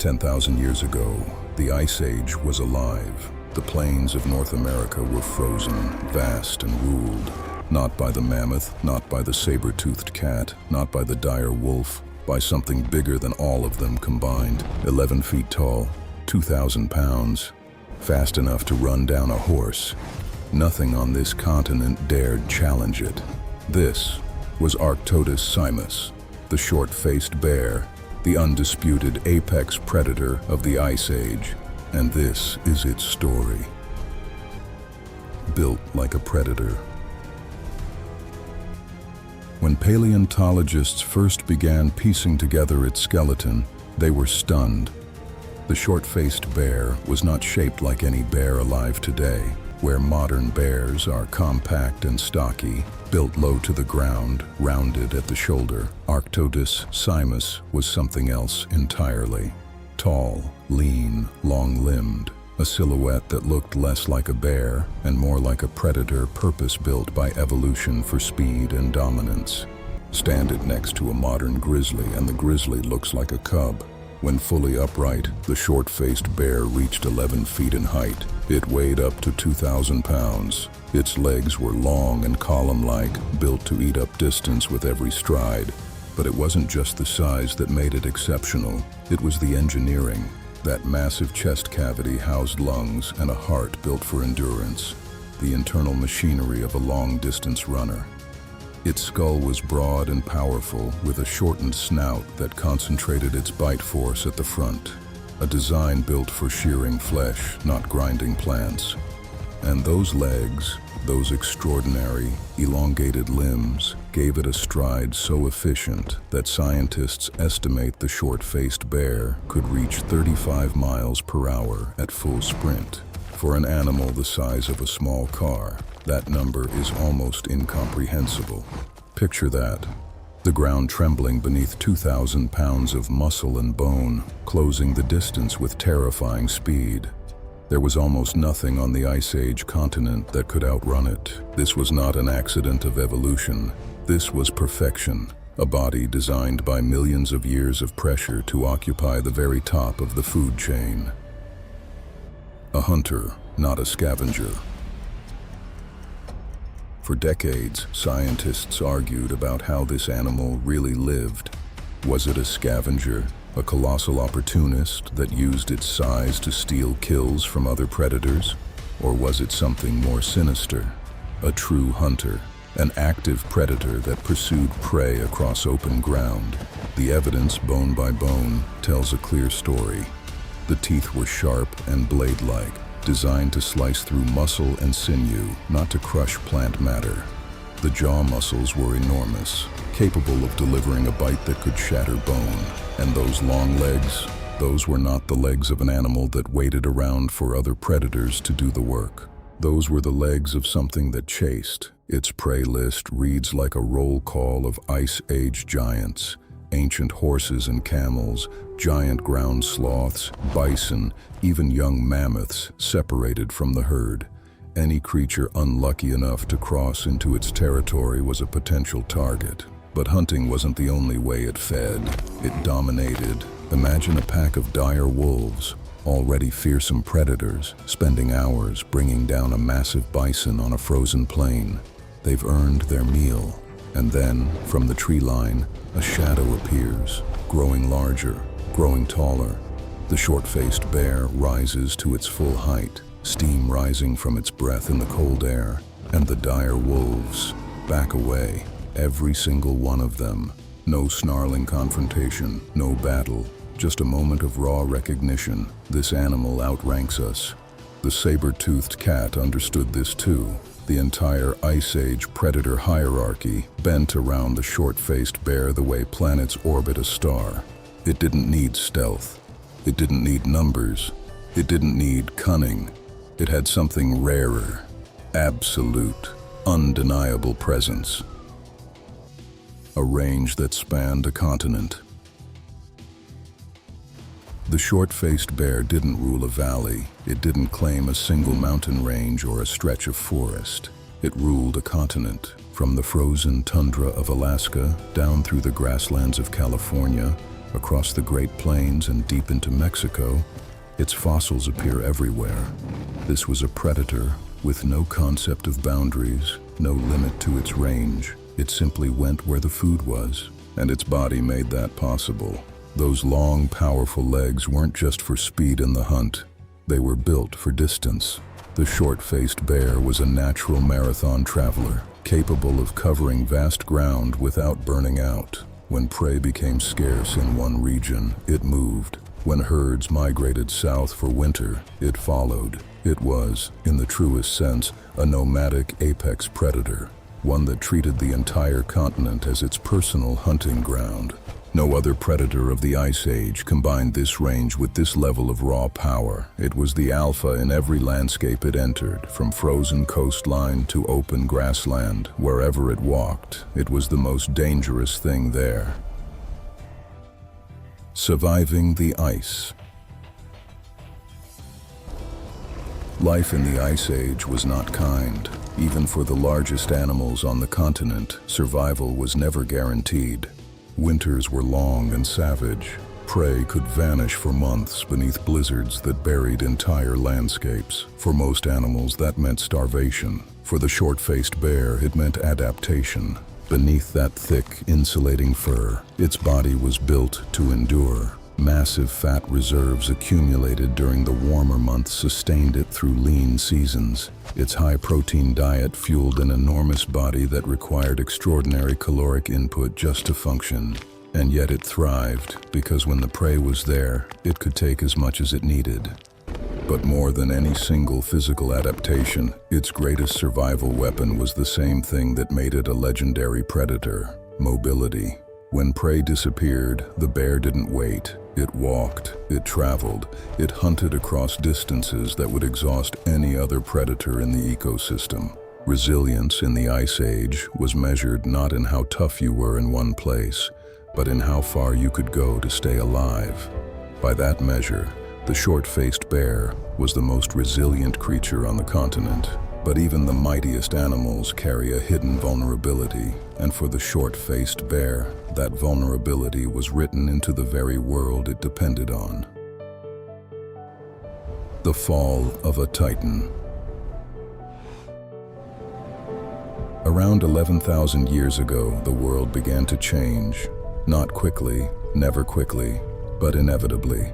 10,000 years ago, the Ice Age was alive. The plains of North America were frozen, vast and ruled, not by the mammoth, not by the saber-toothed cat, not by the dire wolf, by something bigger than all of them combined. 11 feet tall, 2,000 pounds, fast enough to run down a horse. Nothing on this continent dared challenge it. This was Arctodus Simus, the short-faced bear, the undisputed apex predator of the Ice Age. And this is its story. Built like a predator. When paleontologists first began piecing together its skeleton, they were stunned. The short-faced bear was not shaped like any bear alive today, where modern bears are compact and stocky, built low to the ground, rounded at the shoulder. Arctodus Simus was something else entirely. Tall, lean, long-limbed, a silhouette that looked less like a bear and more like a predator purpose-built by evolution for speed and dominance. Stand it next to a modern grizzly and the grizzly looks like a cub. When fully upright, the short-faced bear reached 11 feet in height. It weighed up to 2,000 pounds. Its legs were long and column-like, built to eat up distance with every stride. But it wasn't just the size that made it exceptional. It was the engineering. That massive chest cavity housed lungs and a heart built for endurance. The internal machinery of a long-distance runner. Its skull was broad and powerful, with a shortened snout that concentrated its bite force at the front. A design built for shearing flesh, not grinding plants. And those legs, those extraordinary, elongated limbs, gave it a stride so efficient that scientists estimate the short-faced bear could reach 35 miles per hour at full sprint. For an animal the size of a small car, that number is almost incomprehensible. Picture that. The ground trembling beneath 2,000 pounds of muscle and bone, closing the distance with terrifying speed. There was almost nothing on the Ice Age continent that could outrun it. This was not an accident of evolution. This was perfection, a body designed by millions of years of pressure to occupy the very top of the food chain. A hunter, not a scavenger. For decades, scientists argued about how this animal really lived. Was it a scavenger, a colossal opportunist that used its size to steal kills from other predators? Or was it something more sinister, a true hunter, an active predator that pursued prey across open ground? The evidence, bone by bone, tells a clear story. The teeth were sharp and blade-like, designed to slice through muscle and sinew, not to crush plant matter. The jaw muscles were enormous, capable of delivering a bite that could shatter bone. And those long legs, those were not the legs of an animal that waited around for other predators to do the work. Those were the legs of something that chased. Its prey list reads like a roll call of Ice Age giants, ancient horses and camels, giant ground sloths, bison, even young mammoths separated from the herd. Any creature unlucky enough to cross into its territory was a potential target. But hunting wasn't the only way it fed. It dominated. Imagine a pack of dire wolves, already fearsome predators, spending hours bringing down a massive bison on a frozen plain. They've earned their meal. And then, from the tree line, a shadow appears, growing larger, growing taller. The short-faced bear rises to its full height, steam rising from its breath in the cold air, and the dire wolves back away, every single one of them. No snarling confrontation, no battle, just a moment of raw recognition. This animal outranks us. The saber-toothed cat understood this too. The entire Ice Age predator hierarchy bent around the short-faced bear the way planets orbit a star. It didn't need stealth. It didn't need numbers. It didn't need cunning. It had something rarer, absolute, undeniable presence. A range that spanned a continent. The short-faced bear didn't rule a valley. It didn't claim a single mountain range or a stretch of forest. It ruled a continent, from the frozen tundra of Alaska down through the grasslands of California, Across the Great Plains and deep into Mexico, its fossils appear everywhere. This was a predator with no concept of boundaries, no limit to its range. It simply went where the food was, and its body made that possible. Those long, powerful legs weren't just for speed in the hunt. They were built for distance. The short-faced bear was a natural marathon traveler, capable of covering vast ground without burning out. When prey became scarce in one region, it moved. When herds migrated south for winter, it followed. It was, in the truest sense, a nomadic apex predator, one that treated the entire continent as its personal hunting ground. No other predator of the Ice Age combined this range with this level of raw power. It was the alpha in every landscape it entered, from frozen coastline to open grassland. Wherever it walked, it was the most dangerous thing there. Surviving the ice. Life in the Ice Age was not kind. Even for the largest animals on the continent, survival was never guaranteed. Winters were long and savage. Prey could vanish for months beneath blizzards that buried entire landscapes. For most animals, that meant starvation. For the short-faced bear, it meant adaptation. Beneath that thick, insulating fur, its body was built to endure. Massive fat reserves accumulated during the warmer months sustained it through lean seasons. Its high-protein diet fueled an enormous body that required extraordinary caloric input just to function. And yet it thrived, because when the prey was there, it could take as much as it needed. But more than any single physical adaptation, its greatest survival weapon was the same thing that made it a legendary predator: mobility. When prey disappeared, the bear didn't wait. It walked, it traveled, it hunted across distances that would exhaust any other predator in the ecosystem. Resilience in the Ice Age was measured not in how tough you were in one place, but in how far you could go to stay alive. By that measure, the short-faced bear was the most resilient creature on the continent. But even the mightiest animals carry a hidden vulnerability, and for the short-faced bear, that vulnerability was written into the very world it depended on. The fall of a titan. Around 11,000 years ago, the world began to change. Not quickly, never quickly, but inevitably.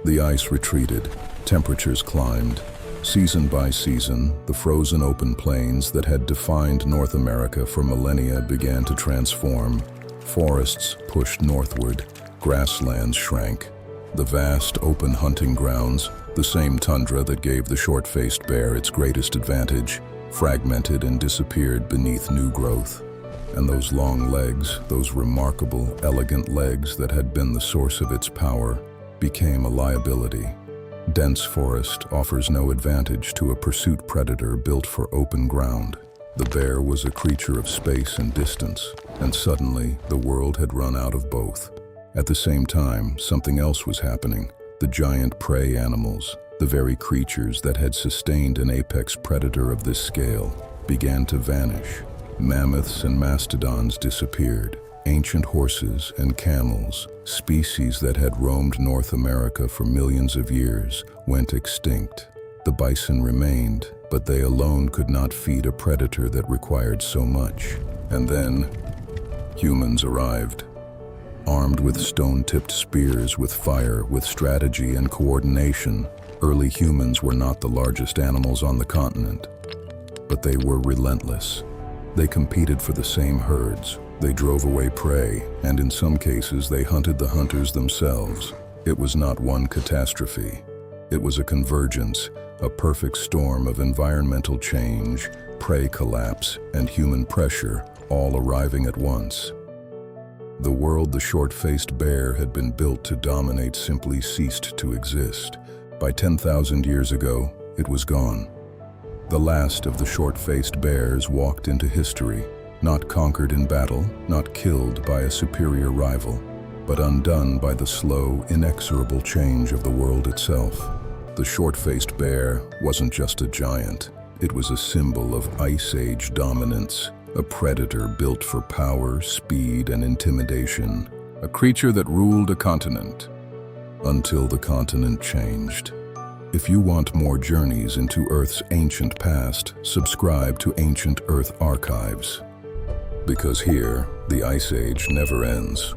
The ice retreated, temperatures climbed. Season by season, the frozen open plains that had defined North America for millennia began to transform. Forests pushed northward, grasslands shrank. The vast open hunting grounds, the same tundra that gave the short-faced bear its greatest advantage, fragmented and disappeared beneath new growth. And those long legs, those remarkable, elegant legs that had been the source of its power, became a liability. Dense forest offers no advantage to a pursuit predator built for open ground. The bear was a creature of space and distance, and suddenly the world had run out of both. At the same time, something else was happening. The giant prey animals, the very creatures that had sustained an apex predator of this scale, began to vanish. Mammoths and mastodons disappeared. Ancient horses and camels, species that had roamed North America for millions of years, went extinct. The bison remained, but they alone could not feed a predator that required so much. And then, humans arrived. Armed with stone-tipped spears, with fire, with strategy and coordination, early humans were not the largest animals on the continent. But they were relentless. They competed for the same herds. They drove away prey, and in some cases they hunted the hunters themselves. It was not one catastrophe. It was a convergence, a perfect storm of environmental change, prey collapse, and human pressure, all arriving at once. The world the short-faced bear had been built to dominate simply ceased to exist. By 10,000 years ago, it was gone. The last of the short-faced bears walked into history. Not conquered in battle, not killed by a superior rival, but undone by the slow, inexorable change of the world itself. The short-faced bear wasn't just a giant. It was a symbol of Ice Age dominance, a predator built for power, speed, and intimidation, a creature that ruled a continent, until the continent changed. If you want more journeys into Earth's ancient past, subscribe to Ancient Earth Archives. Because here, the Ice Age never ends.